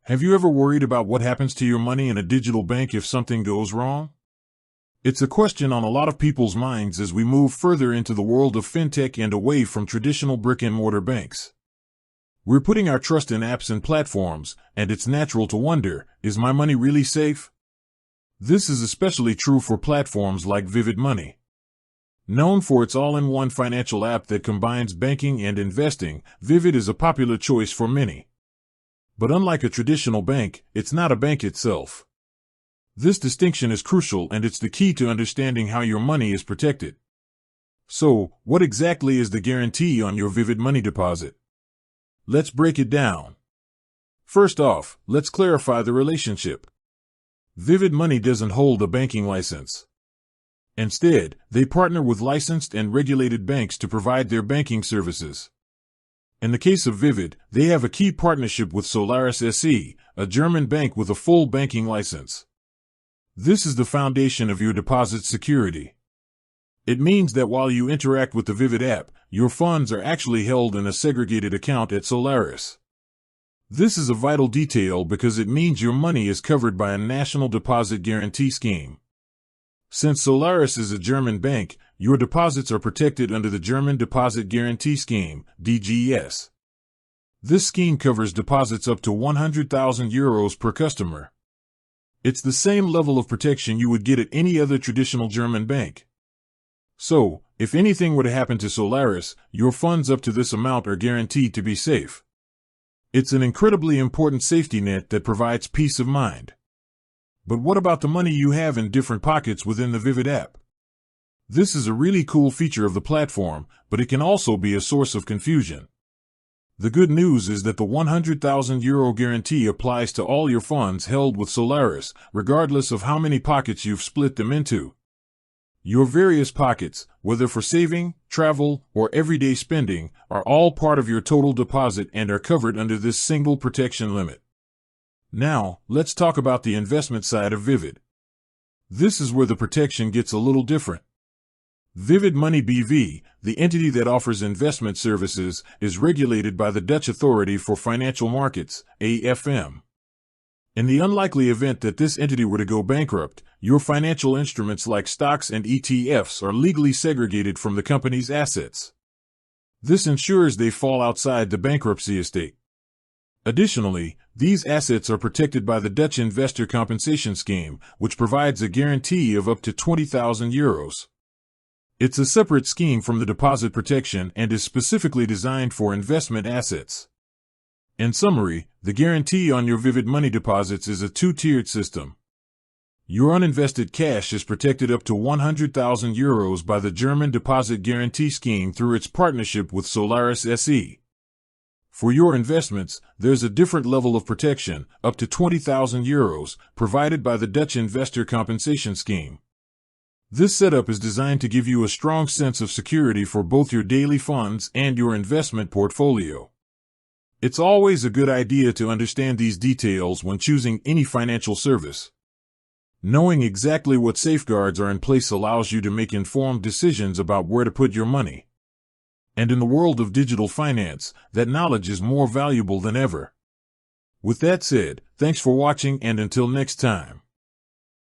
Have you ever worried about what happens to your money in a digital bank if something goes wrong? It's a question on a lot of people's minds as we move further into the world of fintech and away from traditional brick-and-mortar banks. We're putting our trust in apps and platforms, and it's natural to wonder, is my money really safe? This is especially true for platforms like Vivid Money. Known for its all-in-one financial app that combines banking and investing, Vivid is a popular choice for many. But unlike a traditional bank, it's not a bank itself. This distinction is crucial, and it's the key to understanding how your money is protected. So, what exactly is the guarantee on your Vivid Money deposit? Let's break it down. First off, let's clarify the relationship. Vivid Money doesn't hold a banking license. Instead, they partner with licensed and regulated banks to provide their banking services. In the case of Vivid, they have a key partnership with Solaris SE, a German bank with a full banking license. This is the foundation of your deposit security. It means that while you interact with the Vivid app, your funds are actually held in a segregated account at Solaris. This is a vital detail because it means your money is covered by a national deposit guarantee scheme. Since Solaris is a German bank, your deposits are protected under the German Deposit Guarantee Scheme, DGS. This scheme covers deposits up to 100,000 euros per customer. It's the same level of protection you would get at any other traditional German bank. So, if anything were to happen to Solaris, your funds up to this amount are guaranteed to be safe. It's an incredibly important safety net that provides peace of mind. But what about the money you have in different pockets within the Vivid app? This is a really cool feature of the platform, but it can also be a source of confusion. The good news is that the 100,000 euro guarantee applies to all your funds held with Solaris, regardless of how many pockets you've split them into. Your various pockets, whether for saving, travel, or everyday spending, are all part of your total deposit and are covered under this single protection limit. Now, let's talk about the investment side of Vivid. This is where the protection gets a little different. Vivid Money BV, the entity that offers investment services, is regulated by the Dutch Authority for Financial Markets, AFM. In the unlikely event that this entity were to go bankrupt, your financial instruments like stocks and ETFs are legally segregated from the company's assets. This ensures they fall outside the bankruptcy estate. Additionally, these assets are protected by the Dutch Investor Compensation Scheme, which provides a guarantee of up to 20,000 euros. It's a separate scheme from the deposit protection and is specifically designed for investment assets. In summary, the guarantee on your Vivid Money deposits is a two-tiered system. Your uninvested cash is protected up to 100,000 euros by the German Deposit Guarantee Scheme through its partnership with Solaris SE. For your investments, there's a different level of protection, up to 20,000 euros, provided by the Dutch Investor Compensation Scheme. This setup is designed to give you a strong sense of security for both your daily funds and your investment portfolio. It's always a good idea to understand these details when choosing any financial service. Knowing exactly what safeguards are in place allows you to make informed decisions about where to put your money. And in the world of digital finance, that knowledge is more valuable than ever. With that said, thanks for watching, and until next time.